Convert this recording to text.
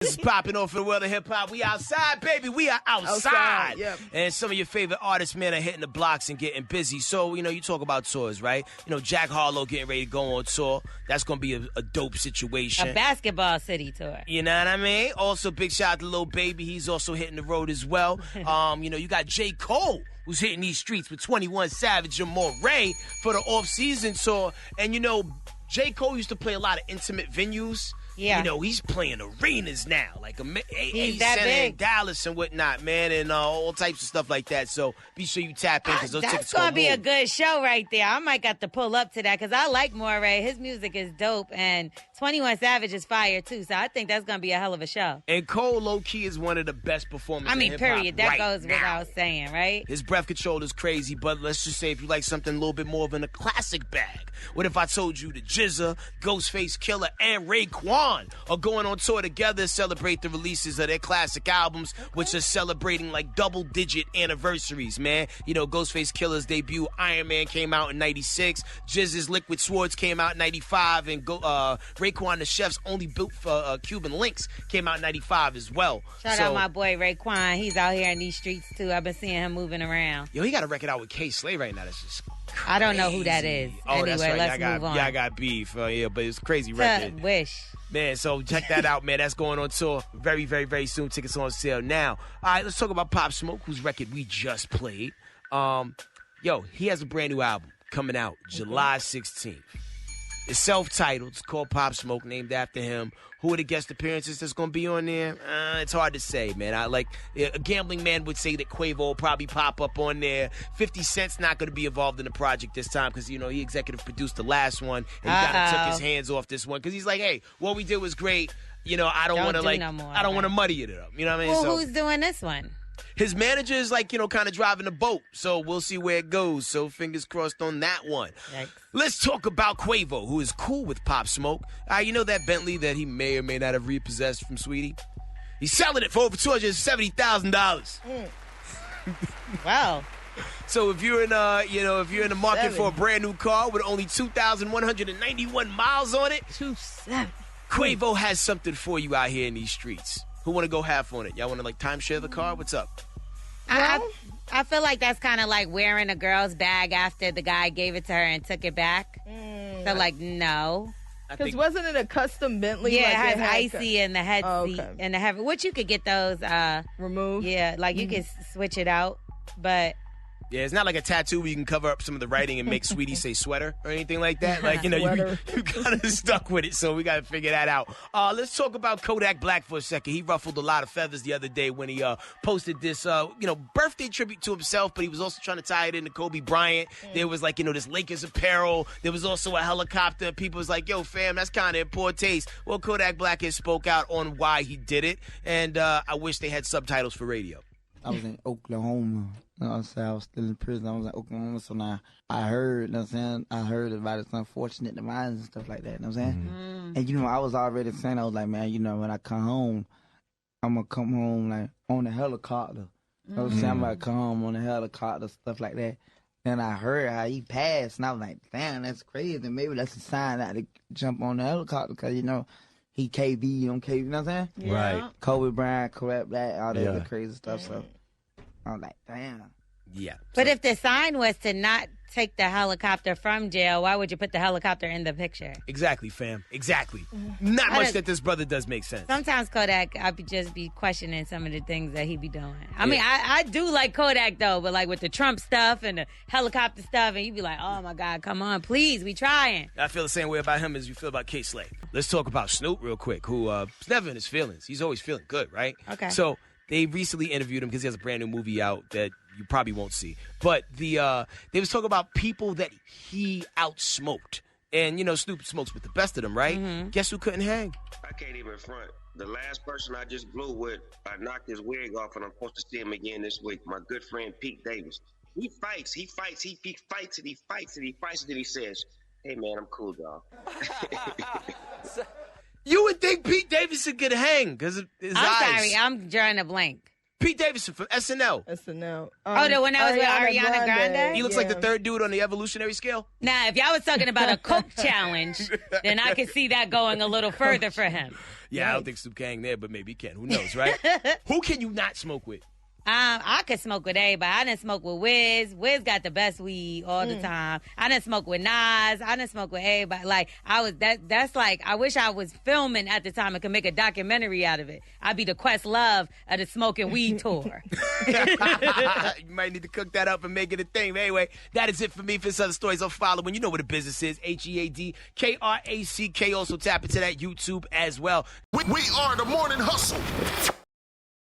This is popping off in the world of hip-hop. We outside, baby. We are outside. Yep. And some of your favorite artists, man, are hitting the blocks and getting busy. So, you talk about tours, right? Jack Harlow getting ready to go on tour. That's going to be a dope situation. A basketball city tour. You know what I mean? Also, big shout out to Lil Baby. He's also hitting the road as well. You got J. Cole, who's hitting these streets with 21 Savage and Moray for the off-season tour. And, J. Cole used to play a lot of intimate venues. Yeah. He's playing arenas now, like He's that big. in Dallas and whatnot, man, and all types of stuff like that. So be sure you tap in because those tickets That's going to be move. a good show right there. I might got to pull up to that because I like Moray. His music is dope, and 21 Savage is fire, too. So I think that's going to be a hell of a show. And Cole, low-key, is one of the best performers in hip-hop period. That right goes now. without saying, right? His breath control is crazy, but let's just say if you like something a little bit more than a classic bag, what if I told you the Jizza, Ghostface Killer, and Raekwon are going on tour together to celebrate the releases of their classic albums, which are celebrating like double-digit anniversaries, man. Ghostface Killer's debut, Iron Man, came out in 96. Jizza's Liquid Swords came out in 95. And Raekwon the Chef's Only Built for Cuban Links came out in 95 as well. Shout out my boy Raekwon. He's out here in these streets, too. I've been seeing him moving around. Yo, he got a record out with K-Slay right now. That's just crazy. I don't know who that is. Oh, anyway, that's right. let's move on. Yeah, I got beef. But it's a crazy record. Wish. Man, so check that out, man. That's going on tour very, very, very soon. Tickets on sale now. All right, let's talk about Pop Smoke, whose record we just played. He has a brand new album coming out July 16th. It's self-titled. It's called Pop Smoke, named after him. Who are the guest appearances that's going to be on there? It's hard to say, man. A gambling man would say that Quavo will probably pop up on there. 50 Cent's not going to be involved in the project this time because, he executive produced the last one. And he kind of took his hands off this one because he's like, hey, what we did was great. I don't want to I don't want to muddy it up. You know what I mean? Well, who's doing this one? His manager is kind of driving the boat. So we'll see where it goes. So fingers crossed on that one. Yikes. Let's talk about Quavo, who is cool with Pop Smoke. That Bentley that he may or may not have repossessed from Sweetie? He's selling it for over $270,000. Wow. So if you're in the market for a brand new car with only 2,191 miles on it, 270. Quavo has something for you out here in these streets. Who want to go half on it? Y'all want to timeshare the car? What's up? I feel like that's kind of like wearing a girl's bag after the guy gave it to her and took it back. So no. Because wasn't it a custom Bentley? Yeah, it has icy in the head seat okay. and the heavy. Which you could get those removed. Yeah, you could switch it out, but. Yeah, it's not like a tattoo where you can cover up some of the writing and make Sweetie say sweater or anything like that. You kind of stuck with it, so we got to figure that out. Let's talk about Kodak Black for a second. He ruffled a lot of feathers the other day when he posted this, birthday tribute to himself, but he was also trying to tie it into Kobe Bryant. There was this Lakers apparel. There was also a helicopter. People was like, yo, fam, that's kind of in poor taste. Well, Kodak Black has spoke out on why he did it, and I wish they had subtitles for radio. I was in Oklahoma. You know what I'm saying? I was still in prison. I was in Oklahoma, so now I heard, you know what I'm saying? I heard about its unfortunate demise and stuff like that, you know what I'm saying? And, I was already saying, I was like, man, when I come home, I'm going to come home, on the helicopter. You know what I'm saying? I'm going to come home on the helicopter, stuff like that. And I heard how he passed, and I was like, damn, that's crazy. Maybe that's a sign not to jump on the helicopter because, he KB on KB, you know what I'm saying? Yeah. Right. Kobe Bryant, Kodak Black, all that other crazy stuff, so I was like, damn. Yeah. But if the sign was to not take the helicopter from jail, why would you put the helicopter in the picture? Exactly, fam. Exactly. Not much that this brother does make sense. Sometimes Kodak, I just be questioning some of the things that he be doing. I mean, I do like Kodak, though, but with the Trump stuff and the helicopter stuff, and you be like, oh, my God, come on, please, we trying. I feel the same way about him as you feel about K-Slay. Let's talk about Snoop real quick, who is never in his feelings. He's always feeling good, right? Okay. So they recently interviewed him because he has a brand new movie out that you probably won't see. But they was talking about people that he outsmoked. And, Snoop smokes with the best of them, right? Mm-hmm. Guess who couldn't hang? I can't even front. The last person I just blew with, I knocked his wig off, and I'm supposed to see him again this week. My good friend Pete Davidson. He fights, and he says, hey, man, I'm cool, dog. You would think Pete Davidson could hang because his eyes. I'm sorry, I'm drawing a blank. Pete Davidson from SNL. SNL. Oh, the one that was with Ariana Grande? He looks like the third dude on the evolutionary scale. Now, if y'all was talking about a Coke challenge, then I could see that going a little further for him. Yeah, I don't think Snoop can hang there, but maybe he can. Who knows, right? Who can you not smoke with? I could smoke with everybody. I didn't smoke with Wiz. Wiz got the best weed all the time. I didn't smoke with Nas. I didn't smoke with everybody. Like, that's like, I wish I was filming at the time and could make a documentary out of it. I'd be the Questlove of the smoking weed tour. You might need to cook that up and make it a thing. But anyway, that is it for me. For some other stories, I'll follow when you know what the business is. HEADKRACK. Also tap into that YouTube as well. We are the Morning Hustle.